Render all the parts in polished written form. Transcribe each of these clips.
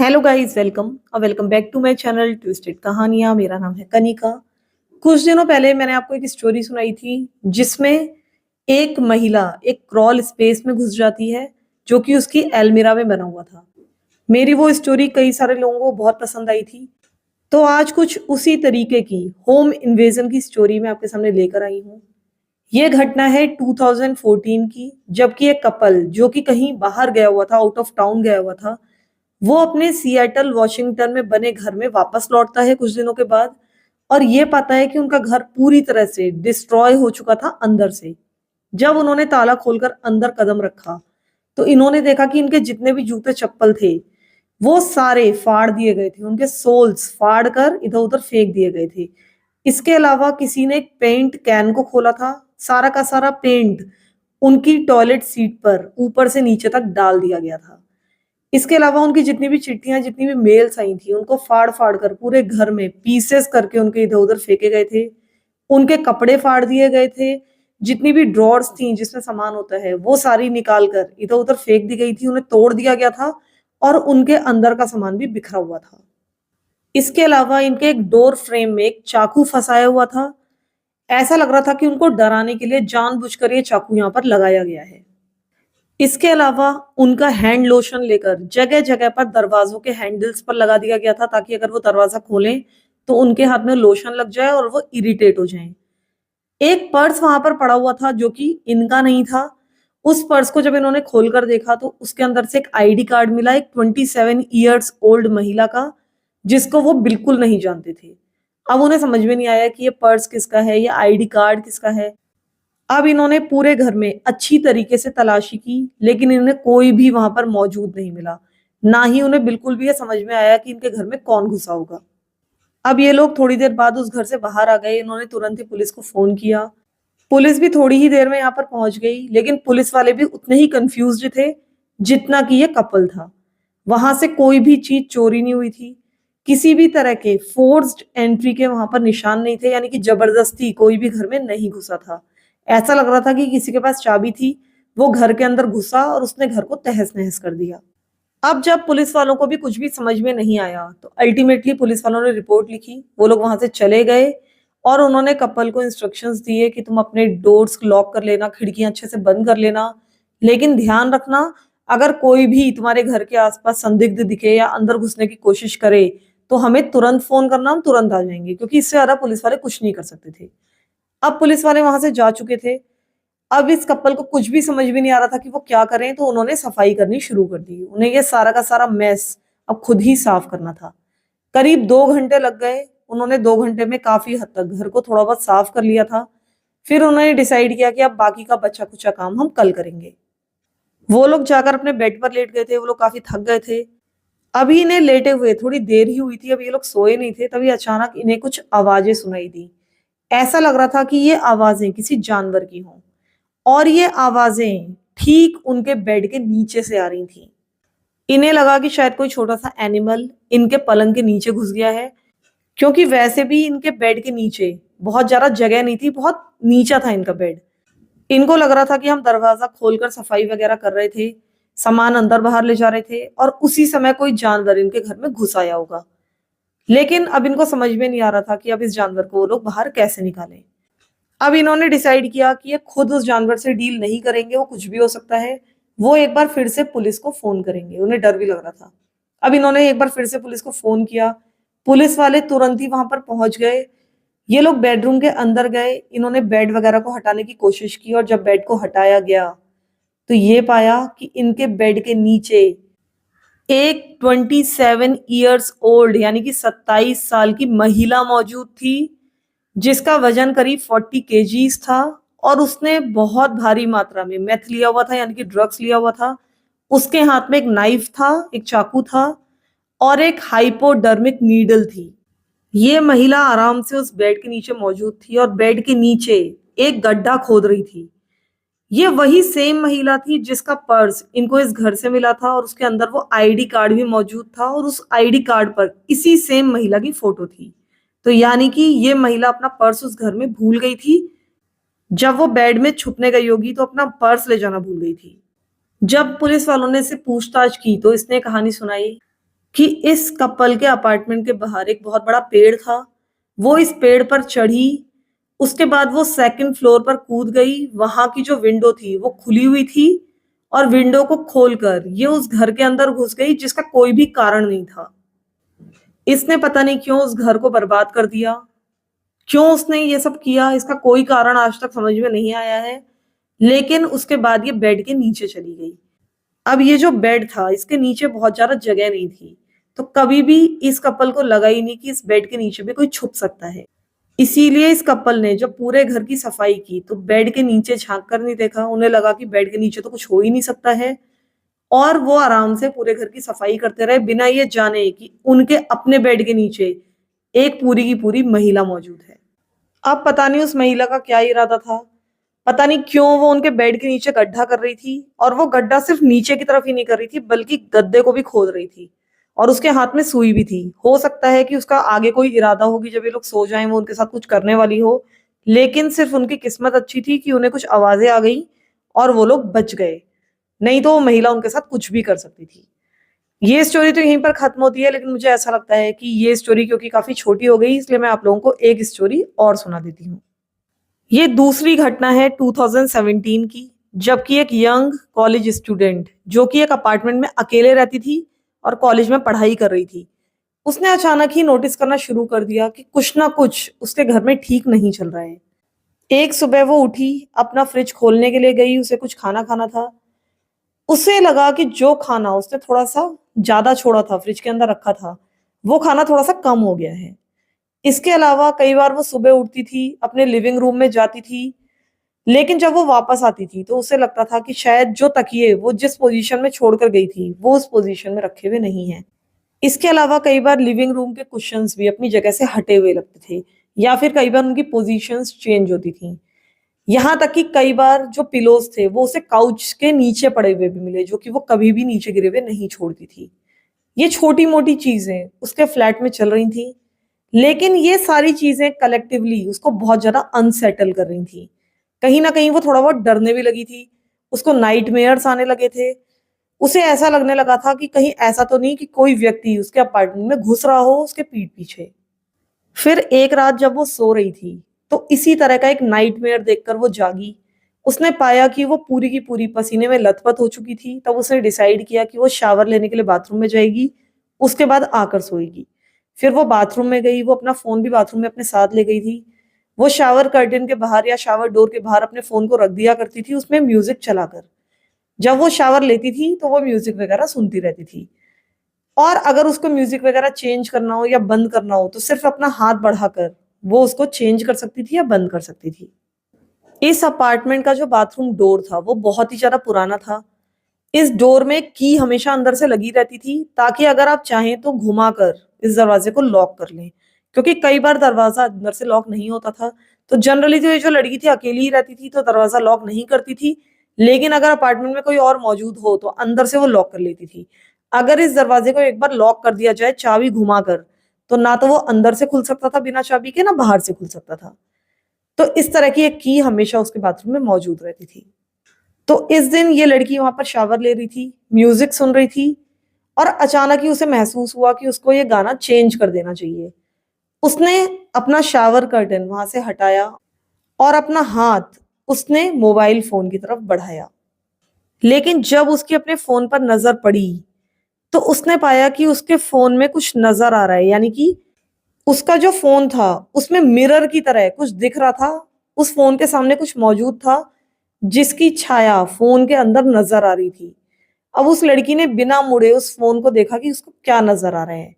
Hello guys, welcome और welcome back to my channel twisted कहानियां। मेरा नाम है कनिका। कुछ दिनों पहले मैंने आपको एक स्टोरी सुनाई थी जिसमें एक महिला एक क्रॉल स्पेस में घुस जाती है जो कि उसकी एल्मिरा में बना हुआ था। मेरी वो स्टोरी कई सारे लोगों को बहुत पसंद आई थी, तो आज कुछ उसी तरीके की होम इन्वेजन की स्टोरी मैं आपके सामने लेकर आई हूँ। ये घटना है 2014 की, जबकि एक कपल जो कि कहीं बाहर गया हुआ था, आउट ऑफ टाउन गया हुआ था, वो अपने सिएटल वॉशिंगटन में बने घर में वापस लौटता है कुछ दिनों के बाद और ये पाता है कि उनका घर पूरी तरह से डिस्ट्रॉय हो चुका था अंदर से। जब उन्होंने ताला खोलकर अंदर कदम रखा तो इन्होंने देखा कि इनके जितने भी जूते चप्पल थे वो सारे फाड़ दिए गए थे, उनके सोल्स फाड़ कर इधर उधर फेंक दिए गए थे। इसके अलावा किसी ने एक पेंट कैन को खोला था, सारा का सारा पेंट उनकी टॉयलेट सीट पर ऊपर से नीचे तक डाल दिया गया था। इसके अलावा उनकी जितनी भी चिट्ठियां, जितनी भी मेल्स आई थी, उनको फाड़ फाड़ कर पूरे घर में पीसेस करके उनके इधर उधर फेंके गए थे। उनके कपड़े फाड़ दिए गए थे। जितनी भी ड्रॉर्स थी जिसमें सामान होता है वो सारी निकाल कर इधर उधर फेंक दी गई थी, उन्हें तोड़ दिया गया था और उनके अंदर का सामान भी बिखरा हुआ था। इसके अलावा इनके एक डोर फ्रेम में एक चाकू फंसाया हुआ था। ऐसा लग रहा था कि उनको डराने के लिए जानबूझकर ये चाकू यहाँ पर लगाया गया है। इसके अलावा उनका हैंड लोशन लेकर जगह जगह पर दरवाजों के हैंडल्स पर लगा दिया गया था ताकि अगर वो दरवाजा खोलें तो उनके हाथ में लोशन लग जाए और वो इरिटेट हो जाएं। एक पर्स वहां पर पड़ा हुआ था जो कि इनका नहीं था। उस पर्स को जब इन्होंने खोलकर देखा तो उसके अंदर से एक आईडी कार्ड मिला, एक 27 ईयर्स ओल्ड महिला का, जिसको वो बिल्कुल नहीं जानते थे। अब उन्हें समझ में नहीं आया कि ये पर्स किसका है, ये आईडी कार्ड किसका है। अब इन्होंने पूरे घर में अच्छी तरीके से तलाशी की लेकिन इन्हें कोई भी वहां पर मौजूद नहीं मिला। ना ही उन्हें बिल्कुल भी ये समझ में आया कि इनके घर में कौन घुसा होगा। अब ये लोग थोड़ी देर बाद उस घर से बाहर आ गए। इन्होंने तुरंत ही पुलिस को फोन किया। पुलिस भी थोड़ी ही देर में यहाँ पर पहुंच गई, लेकिन पुलिस वाले भी उतने ही कंफ्यूज्ड थे जितना कि ये कपल था। वहां से कोई भी चीज चोरी नहीं हुई थी। किसी भी तरह के फोर्स्ड एंट्री के वहां पर निशान नहीं थे, यानी कि जबरदस्ती कोई भी घर में नहीं घुसा था। ऐसा लग रहा था कि किसी के पास चाबी थी, वो घर के अंदर घुसा और उसने घर को तहस नहस कर दिया। अब जब पुलिस वालों को भी कुछ भी समझ में नहीं आया तो अल्टीमेटली पुलिस वालों ने रिपोर्ट लिखी। वो लोग वहां से चले गए और उन्होंने कपल को इंस्ट्रक्शंस दिए कि तुम अपने डोर्स लॉक कर लेना, खिड़कियां अच्छे से बंद कर लेना, लेकिन ध्यान रखना अगर कोई भी तुम्हारे घर के आसपास संदिग्ध दिखे या अंदर घुसने की कोशिश करे तो हमें तुरंत फोन करना, हम तुरंत आ जाएंगे, क्योंकि इससे ज्यादा पुलिस वाले कुछ नहीं कर सकते थे। अब पुलिस वाले वहां से जा चुके थे। अब इस कपल को कुछ भी समझ में नहीं आ रहा था कि वो क्या करें, तो उन्होंने सफाई करनी शुरू कर दी। उन्हें ये सारा का सारा मैस अब खुद ही साफ करना था। करीब 2 घंटे लग गए। उन्होंने 2 घंटे में काफी हद तक घर को थोड़ा बहुत साफ कर लिया था। फिर उन्होंने डिसाइड किया कि अब बाकी का बचा कुचा काम हम कल करेंगे। वो लोग जाकर अपने बेड पर लेट गए थे। वो लोग काफी थक गए थे। अभी इन्हें लेटे हुए थोड़ी देर ही हुई थी, अभी ये लोग सोए नहीं थे, तभी अचानक इन्हें कुछ आवाजें सुनाई दी। ऐसा लग रहा था कि ये आवाजें किसी जानवर की हों और ये आवाजें ठीक उनके बेड के नीचे से आ रही थी। इन्हें लगा कि शायद कोई छोटा सा एनिमल इनके पलंग के नीचे घुस गया है, क्योंकि वैसे भी इनके बेड के नीचे बहुत ज्यादा जगह नहीं थी, बहुत नीचा था इनका बेड। इनको लग रहा था कि हम दरवाजा खोलकर सफाई वगैरह कर रहे थे, सामान अंदर बाहर ले जा रहे थे और उसी समय कोई जानवर इनके घर में घुस आया होगा। लेकिन अब इनको समझ में नहीं आ रहा था कि अब इस जानवर को वो लोग बाहर कैसे निकालें। अब इन्होंने डिसाइड किया कि ये खुद उस जानवर से डील नहीं करेंगे, वो कुछ भी हो सकता है। वो एक बार फिर से पुलिस को फोन करेंगे, उन्हें डर भी लग रहा था। अब इन्होंने एक बार फिर से पुलिस को फोन किया। पुलिस वाले तुरंत ही वहां पर पहुंच गए। ये लोग बेडरूम के अंदर गए। इन्होंने बेड वगैरह को हटाने की कोशिश की और जब बेड को हटाया गया तो ये पाया कि इनके बेड के नीचे एक 27 ईयर्स ओल्ड यानी कि 27 साल की महिला मौजूद थी, जिसका वजन करीब 40 केजीज था और उसने बहुत भारी मात्रा में मेथ लिया हुआ था, यानी कि ड्रग्स लिया हुआ था। उसके हाथ में एक नाइफ था, एक चाकू था और एक हाइपोडर्मिक नीडल थी। ये महिला आराम से उस बेड के नीचे मौजूद थी और बेड के नीचे एक गड्ढा खोद रही थी। ये वही सेम महिला थी जिसका पर्स इनको इस घर से मिला था और उसके अंदर वो आईडी कार्ड भी मौजूद था और उस आईडी कार्ड पर इसी सेम महिला की फोटो थी। तो यानी कि ये महिला अपना पर्स उस घर में भूल गई थी। जब वो बेड में छुपने गई होगी तो अपना पर्स ले जाना भूल गई थी। जब पुलिस वालों ने इससे पूछताछ की तो इसने कहानी सुनाई कि इस कपल के अपार्टमेंट के बाहर एक बहुत बड़ा पेड़ था। वो इस पेड़ पर चढ़ी, उसके बाद वो सेकंड फ्लोर पर कूद गई। वहां की जो विंडो थी वो खुली हुई थी और विंडो को खोलकर ये उस घर के अंदर घुस गई, जिसका कोई भी कारण नहीं था। इसने पता नहीं क्यों उस घर को बर्बाद कर दिया। क्यों उसने ये सब किया, इसका कोई कारण आज तक समझ में नहीं आया है। लेकिन उसके बाद ये बेड के नीचे चली गई। अब ये जो बेड था, इसके नीचे बहुत ज्यादा जगह नहीं थी, तो कभी भी इस कपल को लगा ही नहीं कि इस बेड के नीचे भी कोई छुप सकता है। इसीलिए इस कपल ने जब पूरे घर की सफाई की तो बेड के नीचे झांक कर नहीं देखा। उन्हें लगा कि बेड के नीचे तो कुछ हो ही नहीं सकता है, और वो आराम से पूरे घर की सफाई करते रहे बिना ये जाने कि उनके अपने बेड के नीचे एक पूरी की पूरी महिला मौजूद है। अब पता नहीं उस महिला का क्या इरादा था। पता नहीं क्यों वो उनके बेड के नीचे गड्ढा कर रही थी, और वो गड्ढा सिर्फ नीचे की तरफ ही नहीं कर रही थी बल्कि गद्दे को भी खोद रही थी। और उसके हाथ में सुई भी थी। हो सकता है कि उसका आगे कोई इरादा हो कि जब ये लोग सो जाएं वो उनके साथ कुछ करने वाली हो। लेकिन सिर्फ उनकी किस्मत अच्छी थी कि उन्हें कुछ आवाजें आ गई और वो लोग बच गए, नहीं तो वो महिला उनके साथ कुछ भी कर सकती थी। ये स्टोरी तो यहीं पर खत्म होती है, लेकिन मुझे ऐसा लगता है कि ये स्टोरी क्योंकि काफी छोटी हो गई, इसलिए मैं आप लोगों को एक स्टोरी और सुना देती हूँ। ये दूसरी घटना है 2017 की, जबकि एक यंग कॉलेज स्टूडेंट जो कि एक अपार्टमेंट में अकेले रहती थी और कॉलेज में पढ़ाई कर रही थी, उसने अचानक ही नोटिस करना शुरू कर दिया कि कुछ ना कुछ उसके घर में ठीक नहीं चल रहा है। एक सुबह वो उठी, अपना फ्रिज खोलने के लिए गई, उसे कुछ खाना खाना था। उसे लगा कि जो खाना उसने थोड़ा सा ज्यादा छोड़ा था, फ्रिज के अंदर रखा था, वो खाना थोड़ा सा कम हो गया है। इसके अलावा कई बार वो सुबह उठती थी, अपने लिविंग रूम में जाती थी, लेकिन जब वो वापस आती थी तो उसे लगता था कि शायद जो तकिए वो जिस पोजीशन में छोड़कर गई थी वो उस पोजीशन में रखे हुए नहीं है। इसके अलावा कई बार लिविंग रूम के कुशन्स भी अपनी जगह से हटे हुए लगते थे, या फिर कई बार उनकी पोजीशंस चेंज होती थी। यहाँ तक कि कई बार जो पिलोज थे वो उसे काउच के नीचे पड़े हुए भी मिले, जो कि वो कभी भी नीचे गिरे हुए नहीं छोड़ती थी। ये छोटी मोटी चीजें उसके फ्लैट में चल रही थी, लेकिन ये सारी चीजें कलेक्टिवली उसको बहुत ज्यादा अनसेटल कर रही थी। कहीं ना कहीं वो थोड़ा बहुत डरने भी लगी थी। उसको नाइटमेयर्स आने लगे थे। उसे ऐसा लगने लगा था कि कहीं ऐसा तो नहीं कि कोई व्यक्ति उसके अपार्टमेंट में घुस रहा हो उसके पीठ पीछे। फिर एक रात जब वो सो रही थी तो इसी तरह का एक नाइटमेयर देखकर वो जागी। उसने पाया कि वो पूरी की पूरी पसीने में लथपथ हो चुकी थी। तब उसने डिसाइड किया कि वो शावर लेने के लिए बाथरूम में जाएगी, उसके बाद आकर सोएगी। फिर वो बाथरूम में गई, वो अपना फोन भी बाथरूम में अपने साथ ले गई थी। वो शावर कर्टन के बाहर या शावर डोर के बाहर अपने फोन को रख दिया करती थी, उसमें म्यूजिक चलाकर। जब वो शावर लेती थी तो वो म्यूजिक वगैरह सुनती रहती थी। और अगर उसको म्यूजिक वगैरह चेंज करना हो या बंद करना हो तो सिर्फ अपना हाथ बढ़ाकर वो उसको चेंज कर सकती थी या बंद कर सकती थी। इस अपार्टमेंट का जो बाथरूम डोर था वो बहुत ही ज्यादा पुराना था। इस डोर में की हमेशा अंदर से लगी रहती थी, ताकि अगर आप चाहें तो घुमाकर इस दरवाजे को लॉक कर लें, क्योंकि कई बार दरवाजा अंदर से लॉक नहीं होता था। तो जनरली जो ये जो लड़की थी अकेली ही रहती थी तो दरवाजा लॉक नहीं करती थी, लेकिन अगर अपार्टमेंट में कोई और मौजूद हो तो अंदर से वो लॉक कर लेती थी। अगर इस दरवाजे को एक बार लॉक कर दिया जाए चाबी घुमाकर, तो ना तो वो अंदर से खुल सकता था बिना चाबी के, ना बाहर से खुल सकता था। तो इस तरह की एक की हमेशा उसके बाथरूम में मौजूद रहती थी। तो इस दिन ये लड़की वहां पर शावर ले रही थी, म्यूजिक सुन रही थी, और अचानक ही उसे महसूस हुआ कि उसको ये गाना चेंज कर देना चाहिए। उसने अपना शावर कर्टन वहां से हटाया और अपना हाथ उसने मोबाइल फोन की तरफ बढ़ाया। लेकिन जब उसकी अपने फोन पर नजर पड़ी तो उसने पाया कि उसके फोन में कुछ नजर आ रहा है, यानी कि उसका जो फोन था उसमें मिरर की तरह कुछ दिख रहा था। उस फोन के सामने कुछ मौजूद था जिसकी छाया फोन के अंदर नजर आ रही थी। अब उस लड़की ने बिना मुड़े उस फोन को देखा कि उसको क्या नजर आ रहा है।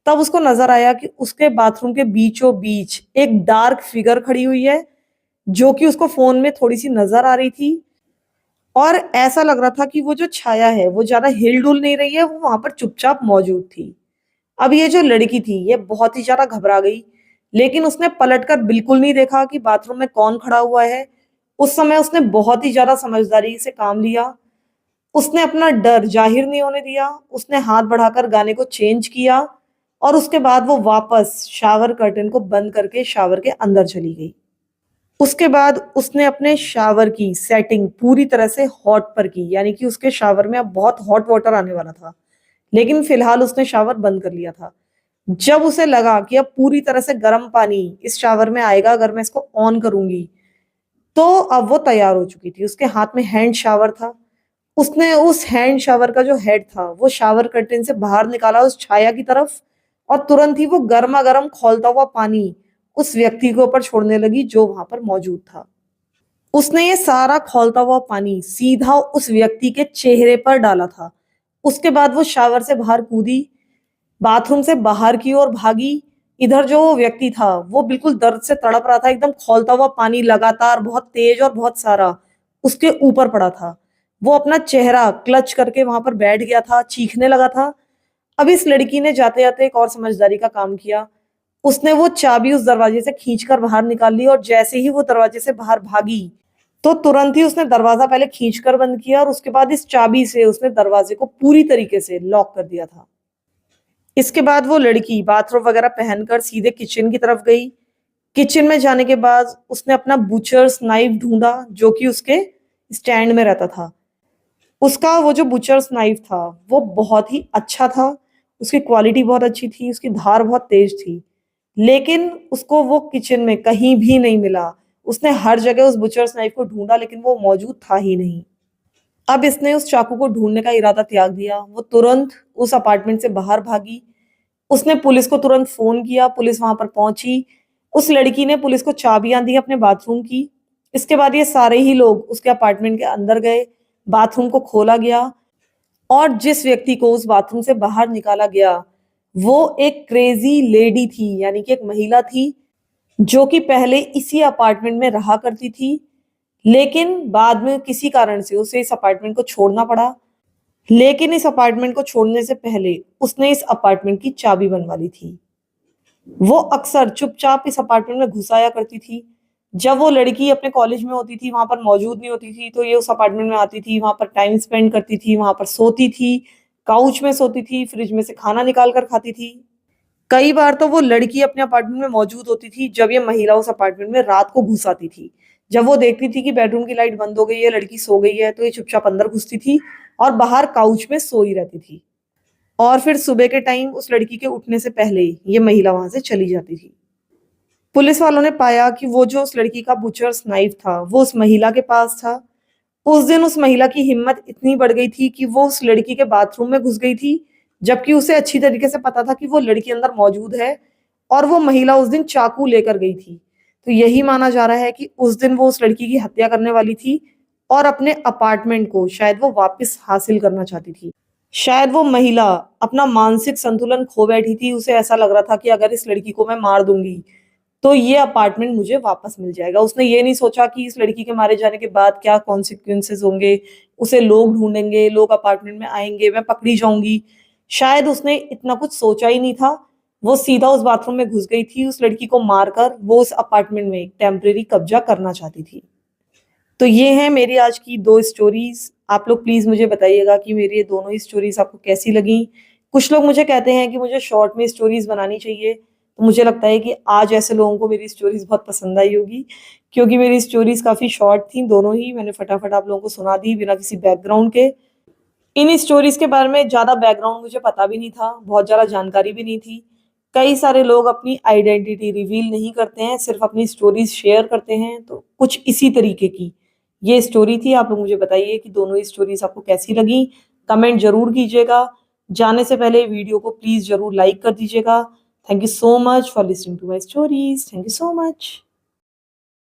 तब उसको नजर आया कि उसके बाथरूम के बीचों बीच एक डार्क फिगर खड़ी हुई है, जो कि उसको फोन में थोड़ी सी नजर आ रही थी। और ऐसा लग रहा था कि वो जो छाया है वो ज्यादा हिल डुल नहीं रही है, वो वहां पर चुपचाप मौजूद थी। अब ये जो लड़की थी ये बहुत ही ज्यादा घबरा गई, लेकिन उसने पलटकर बिल्कुल नहीं देखा कि बाथरूम में कौन खड़ा हुआ है। उस समय उसने बहुत ही ज्यादा समझदारी से काम लिया। उसने अपना डर जाहिर नहीं होने दिया। उसने हाथ बढ़ाकर गाने को चेंज किया, और उसके बाद वो वापस शावर कर्टन को बंद करके शावर के अंदर चली गई। उसके बाद उसने अपने शावर की सेटिंग पूरी तरह से हॉट पर की, यानी कि उसके शावर में अब बहुत हॉट वाटर आने वाला था। लेकिन फिलहाल उसने शावर बंद कर लिया था। जब उसे लगा कि अब पूरी तरह से गर्म पानी इस शावर में आएगा अगर मैं इसको ऑन करूंगी, तो अब वो तैयार हो चुकी थी। उसके हाथ में हैंड शावर था। उसने उस हैंड शावर का जो हेड था वो शावर कर्टेन से बाहर निकाला उस छाया की तरफ, और तुरंत ही वो गर्मा गर्म खौलता हुआ पानी उस व्यक्ति के ऊपर छोड़ने लगी जो वहां पर मौजूद था। उसने ये सारा खौलता हुआ पानी सीधा उस व्यक्ति के चेहरे पर डाला था। उसके बाद वो शावर से बाहर कूदी, बाथरूम से बाहर की ओर भागी। इधर जो वो व्यक्ति था वो बिल्कुल दर्द से तड़प रहा था। एकदम खौलता हुआ पानी लगातार बहुत तेज और बहुत सारा उसके ऊपर पड़ा था। वो अपना चेहरा क्लच करके वहां पर बैठ गया था, चीखने लगा था। अब इस लड़की ने जाते जाते एक और समझदारी का काम किया। उसने वो चाबी उस दरवाजे से खींचकर बाहर निकाल ली, और जैसे ही वो दरवाजे से बाहर भागी तो तुरंत ही उसने दरवाजा पहले खींचकर बंद किया, और उसके बाद इस चाबी से उसने दरवाजे को पूरी तरीके से लॉक कर दिया था। इसके बाद वो लड़की बाथरोब वगैरह पहनकर सीधे किचन की तरफ गई। किचन में जाने के बाद उसने अपना बुचर्स नाइफ ढूंढा जो कि उसके स्टैंड में रहता था। उसका वो जो बुचर्स नाइफ था वो बहुत ही अच्छा था। उसकी क्वालिटी बहुत अच्छी थी, उसकी धार बहुत तेज थी। लेकिन उसको वो किचन में कहीं भी नहीं मिला। उसने हर जगह उस बुचर्स नाइफ को ढूंढा लेकिन वो मौजूद था ही नहीं। अब इसने उस चाकू को ढूंढने का इरादा त्याग दिया। वो तुरंत उस अपार्टमेंट से बाहर भागी। उसने पुलिस को तुरंत फोन किया। पुलिस वहां पर पहुंची। उस लड़की ने पुलिस को चाबियां दी अपने बाथरूम की। इसके बाद ये सारे ही लोग उसके अपार्टमेंट के अंदर गए। बाथरूम को खोला गया, और जिस व्यक्ति को उस बाथरूम से बाहर निकाला गया वो एक क्रेजी लेडी थी, यानी कि एक महिला थी जो कि पहले इसी अपार्टमेंट में रहा करती थी। लेकिन बाद में किसी कारण से उसे इस अपार्टमेंट को छोड़ना पड़ा। लेकिन इस अपार्टमेंट को छोड़ने से पहले उसने इस अपार्टमेंट की चाबी बनवा ली थी। वो अक्सर चुपचाप इस अपार्टमेंट में घुस आया करती थी। जब वो लड़की अपने कॉलेज में होती थी, वहां पर मौजूद नहीं होती थी, तो ये उस अपार्टमेंट में आती थी, वहां पर टाइम स्पेंड करती थी, वहां पर सोती थी, काउच में सोती थी, फ्रिज में से खाना निकाल कर खाती थी। कई बार तो वो लड़की अपने अपार्टमेंट में मौजूद होती थी जब ये महिला उस अपार्टमेंट में रात को घुस आती थी। जब वो देखती थी कि बेडरूम की लाइट बंद हो गई है, लड़की सो गई है, तो ये चुपचाप अंदर घुसती थी और बाहर काउच में सोई रहती थी। और फिर सुबह के टाइम उस लड़की के उठने से पहले ये महिला वहां से चली जाती थी। पुलिस वालों ने पाया कि वो जो उस लड़की का बुचर्स नाइफ था वो उस महिला के पास था। उस दिन उस महिला की हिम्मत इतनी बढ़ गई थी कि वो उस लड़की के बाथरूम में घुस गई थी, जबकि उसे अच्छी तरीके से पता था कि वो लड़की अंदर मौजूद है, और वो महिला उस दिन चाकू लेकर गई थी। तो यही माना जा रहा है कि उस दिन वो उस लड़की की हत्या करने वाली थी और अपने अपार्टमेंट को शायद वो वापस हासिल करना चाहती थी। शायद वो महिला अपना मानसिक संतुलन खो बैठी थी। उसे ऐसा लग रहा था कि अगर इस लड़की को मैं मार दूंगी तो ये अपार्टमेंट मुझे वापस मिल जाएगा। उसने ये नहीं सोचा कि इस लड़की के मारे जाने के बाद क्या कॉन्सिक्वेंसेस होंगे, उसे लोग ढूंढेंगे, लोग अपार्टमेंट में आएंगे, मैं पकड़ी जाऊंगी। शायद उसने इतना कुछ सोचा ही नहीं था। वो सीधा उस बाथरूम में घुस गई थी। उस लड़की को मारकर वो उस अपार्टमेंट में एक टेम्परेरी कब्जा करना चाहती थी। तो ये है मेरी आज की 2 स्टोरीज। आप लोग प्लीज मुझे बताइएगा कि मेरी ये दोनों ही स्टोरीज आपको कैसी लगी। कुछ लोग मुझे कहते हैं कि मुझे शॉर्ट में स्टोरीज बनानी चाहिए, तो मुझे लगता है कि आज ऐसे लोगों को मेरी स्टोरीज बहुत पसंद आई होगी, क्योंकि मेरी स्टोरीज काफी शॉर्ट थी। दोनों ही मैंने फटाफट आप लोगों को सुना दी बिना किसी बैकग्राउंड के। इन स्टोरीज के बारे में ज्यादा बैकग्राउंड मुझे पता भी नहीं था, बहुत ज्यादा जानकारी भी नहीं थी। कई सारे लोग अपनी आइडेंटिटी रिवील नहीं करते हैं, सिर्फ अपनी स्टोरीज शेयर करते हैं। तो कुछ इसी तरीके की ये स्टोरी थी। आप लोग मुझे बताइए कि दोनों ही स्टोरीज आपको कैसी लगी, कमेंट जरूर कीजिएगा। जाने से पहले वीडियो को प्लीज जरूर लाइक कर दीजिएगा। Thank you so much for listening to my stories. Thank you so much.